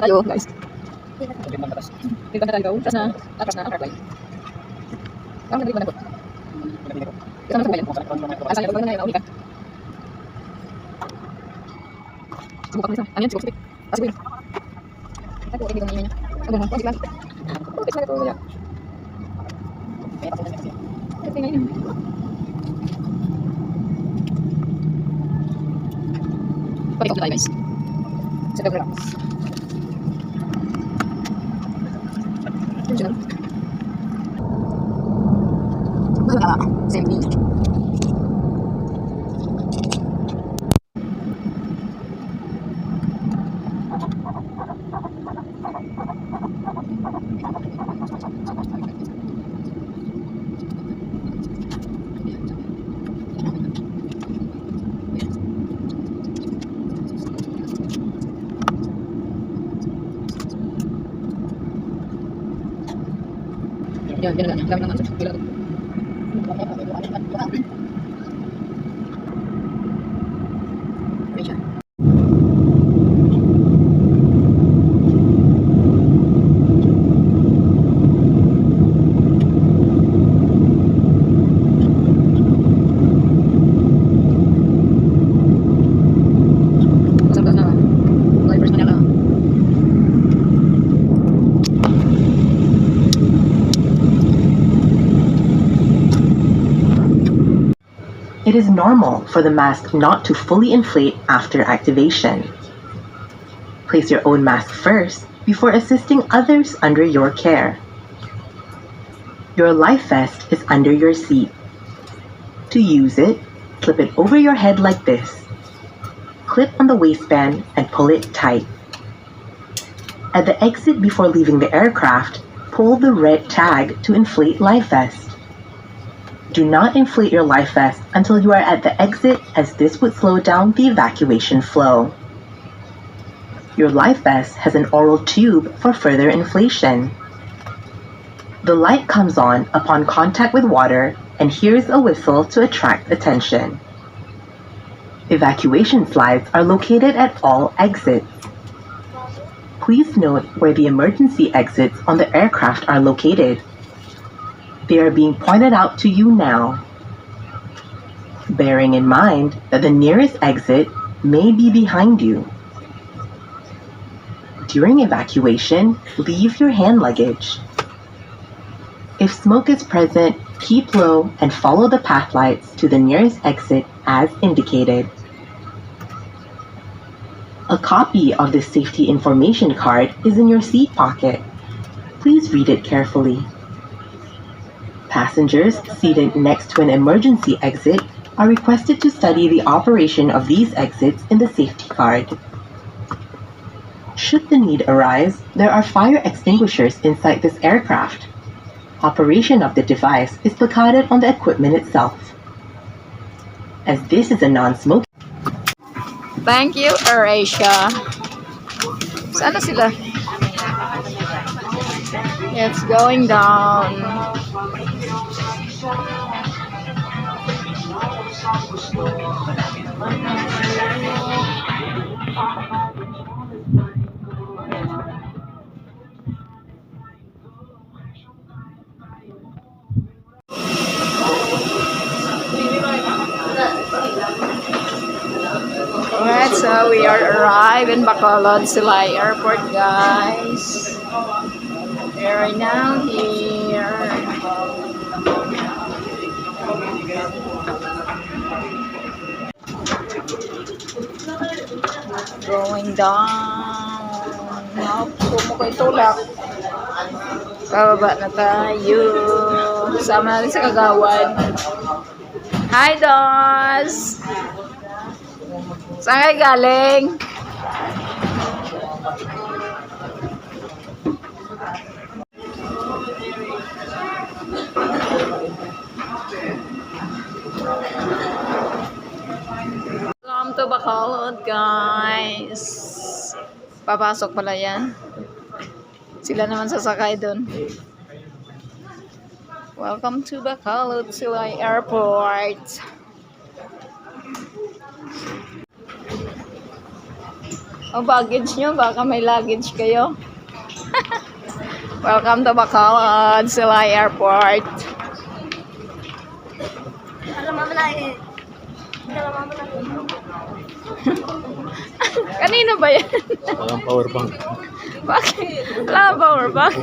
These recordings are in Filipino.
tayo, guys. Dito na tayo. Tapos na, atras na ang airplane. Parang nandito na po. Ito naman sa bayan. Asa niya, pag na yun, ka. Subukan mo isa. Ano yan, sibuk-sibik. Pasok yun. Ay, po, hindi ko niya. Ano mo, pasok lang. Pasok lang ito, wala. Ito nga yun. Pag-ikaw na tayo, guys. Set up relax. Diyan. Wala. Same. Yan, yan lang. Kami naman sa pila. It is normal for the mask not to fully inflate after activation. Place your own mask first before assisting others under your care. Your life vest is under your seat. To use it, slip it over your head like this. Clip on the waistband and pull it tight. At the exit before leaving the aircraft, pull the red tag to inflate life vest. Do not inflate your life vest until you are at the exit, as this would slow down the evacuation flow. Your life vest has an oral tube for further inflation. The light comes on upon contact with water, and here's a whistle to attract attention. Evacuation slides are located at all exits. Please note where the emergency exits on the aircraft are located. They are being pointed out to you now. Bearing in mind that the nearest exit may be behind you. During evacuation, leave your hand luggage. If smoke is present, keep low and follow the path lights to the nearest exit as indicated. A copy of the safety information card is in your seat pocket. Please read it carefully. Passengers seated next to an emergency exit are requested to study the operation of these exits in the safety card. Should the need arise, there are fire extinguishers inside this aircraft. Operation of the device is placarded on the equipment itself. As this is a non-smoking. Thank you, AirAsia. Sana sila? It's going down. Alright, so we are arrived in Bacolod Silay Airport, guys. We're right now here. Going down. Gusto ko itulak. Bababa na tayo. Sama natin sa kagawad. Hi, Dos! Saan kayo galing? Welcome to Bacolod, guys. Papasok pala yan. Sila naman sasakay dun. Welcome to Bacolod Silay Airport. O baggage nyo, baka may luggage kayo. Welcome to Bacolod, Silay Airport. Kanino ba yan? Walang power bank. Bakit? Wala power bank.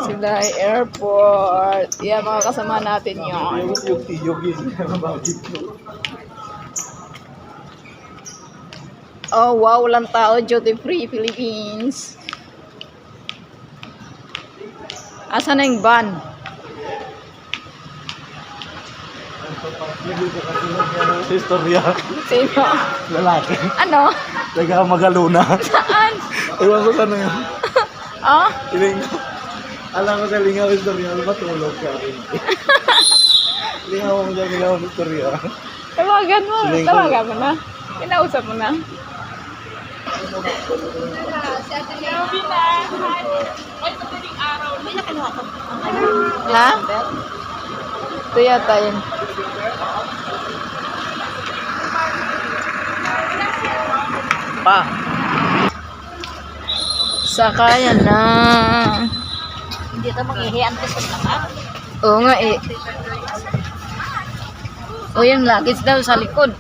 Silay Airport. Yan, mga kasama natin yun. Oh, wow, walang tao. Duty free, Philippines. Asa na yung van? Istorya. Sino? Lalaki. Ano? Taga Magaluna. Saan? Ewan ko saan yun. Oh? Ilingaw. Alam ko sa lingaw istorya. Matulog ka rin. Lingaw mo dyan, lingaw istorya. Tawagan mo. Siling- Tawagan mo na. Kinausap mo na. Ha? Ito yata yun. Pa. Sakayan na. Hindi ka mag-ihiyan ko sa lahat. Oo nga eh. O yung luggage daw sa likod.